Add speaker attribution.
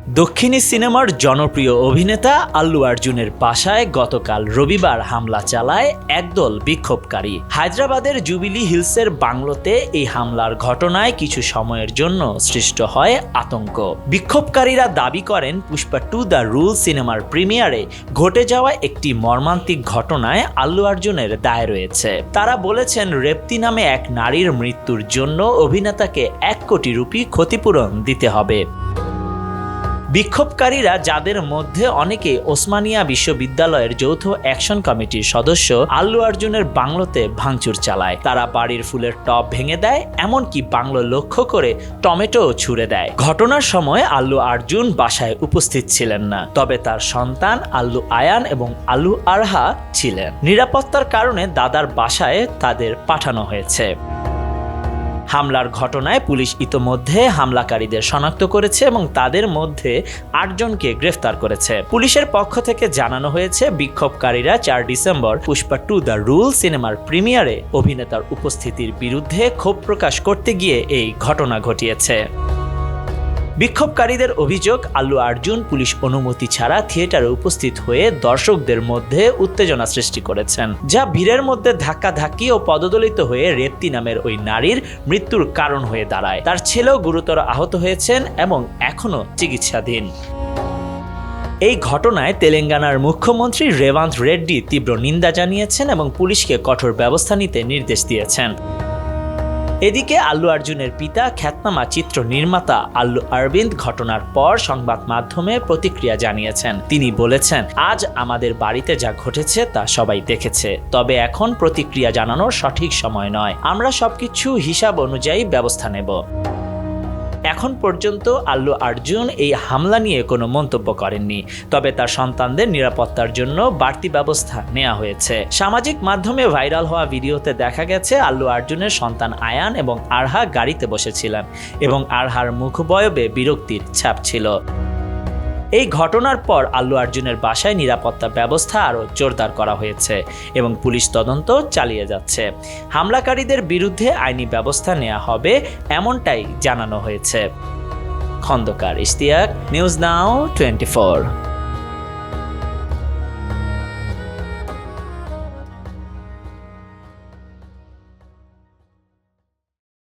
Speaker 1: দক্ষিণী সিনেমার জনপ্রিয় অভিনেতা আল্লু অর্জুনের বাসায় গতকাল রবিবার হামলা চালায় একদল বিক্ষোভকারী। হায়দ্রাবাদের জুবিলি হিলসের বাংলোতে এই হামলার ঘটনায় কিছু সময়ের জন্য সৃষ্ট হয় আতঙ্ক। বিক্ষোভকারীরা দাবি করেন পুষ্পা 2 দ্য রুল সিনেমার প্রিমিয়ারে ঘটে যাওয়া একটি মর্মান্তিক ঘটনায় আল্লু অর্জুনের দায় রয়েছে। তারা বলেছেন রেপ্তি নামে এক নারীর মৃত্যুর জন্য অভিনেতাকে 1 কোটি রুপি ক্ষতিপূরণ দিতে হবে। বিক্ষোভকারীরা, যাদের মধ্যে অনেকে ওসমানিয়া বিশ্ববিদ্যালয়ের যৌথ অ্যাকশন কমিটির সদস্য, আল্লু অর্জুনের বাংলোতে ভাঙচুর চালায়। তারা বাড়ির ফুলের টব ভেঙে দেয়, এমনকি বাংলো লক্ষ্য করে টমেটোও ছুড়ে দেয়। ঘটনার সময় আল্লু অর্জুন বাসায় উপস্থিত ছিলেন না, তবে তার সন্তান আল্লু আয়ান এবং আল্লু আরহা ছিলেন। নিরাপত্তার কারণে দাদার বাসায় তাদের পাঠানো হয়েছে। হামলার ঘটনায় পুলিশ ইতোমধ্যে হামলাকারীদের শনাক্ত করেছে এবং তাদের মধ্যে 8 জনকে গ্রেফতার করেছে। পুলিশের পক্ষ থেকে জানানো হয়েছে বিক্ষোভকারীরা 4 ডিসেম্বর পুষ্পা 2 দ্য রুল সিনেমার প্রিমিয়ারে অভিনেতার উপস্থিতির বিরুদ্ধে ক্ষোভ প্রকাশ করতে গিয়ে এই ঘটনা ঘটিয়েছে। বিক্ষোভকারীদের অভিযোগ, আল্লু অর্জুন পুলিশ অনুমতি ছাড়া থিয়েটারে উপস্থিত হয়ে দর্শকদের মধ্যে উত্তেজনা সৃষ্টি করেছেন, যা ভিড়ের মধ্যে ধাক্কাধাক্কি ও পদদলিত হয়ে রেপ্তি নামের ওই নারীর মৃত্যুর কারণ হয়ে দাঁড়ায়। তার ছেলেও গুরুতর আহত হয়েছেন এবং এখনও চিকিৎসাধীন। এই ঘটনায় তেলেঙ্গানার মুখ্যমন্ত্রী রেভান্ত রেড্ডি তীব্র নিন্দা জানিয়েছেন এবং পুলিশকে কঠোর ব্যবস্থা নিতে নির্দেশ দিয়েছেন। এদিকে আল্লু অর্জুনের পিতা খ্যাতনামা চিত্র নির্মাতা আল্লু অরবিন্দ ঘটনার পর সংবাদ মাধ্যমে প্রতিক্রিয়া জানিয়েছেন। তিনি বলেছেন, আজ আমাদের বাড়িতে যা ঘটেছে তা সবাই দেখেছে, তবে এখন প্রতিক্রিয়া জানানোর সঠিক সময় নয়। আমরা সবকিছু হিসাব অনুযায়ী ব্যবস্থা নেব। এখন পর্যন্ত আল্লু অর্জুন এই হামলা নিয়ে কোনো মন্তব্য করেননি, তবে তার সন্তানদের নিরাপত্তার জন্য বাড়তি ব্যবস্থা নেওয়া হয়েছে। সামাজিক মাধ্যমে ভাইরাল হওয়া ভিডিওতে দেখা গেছে আল্লু অর্জুনের সন্তান আয়ান এবং আরহা গাড়িতে বসেছিলেন এবং আরহার মুখবয়বে বিরক্তির ছাপ ছিল। এই ঘটনার পর আল্লু অর্জুনের বাসায় নিরাপত্তা ব্যবস্থা আরও জোরদার করা হয়েছে এবং পুলিশ তদন্ত চালিয়ে যাচ্ছে। হামলাকারীদের বিরুদ্ধে আইনি ব্যবস্থা নেওয়া হবে এমনটাই জানানো হয়েছে। Khandakar Ishtiaq, News Now 24।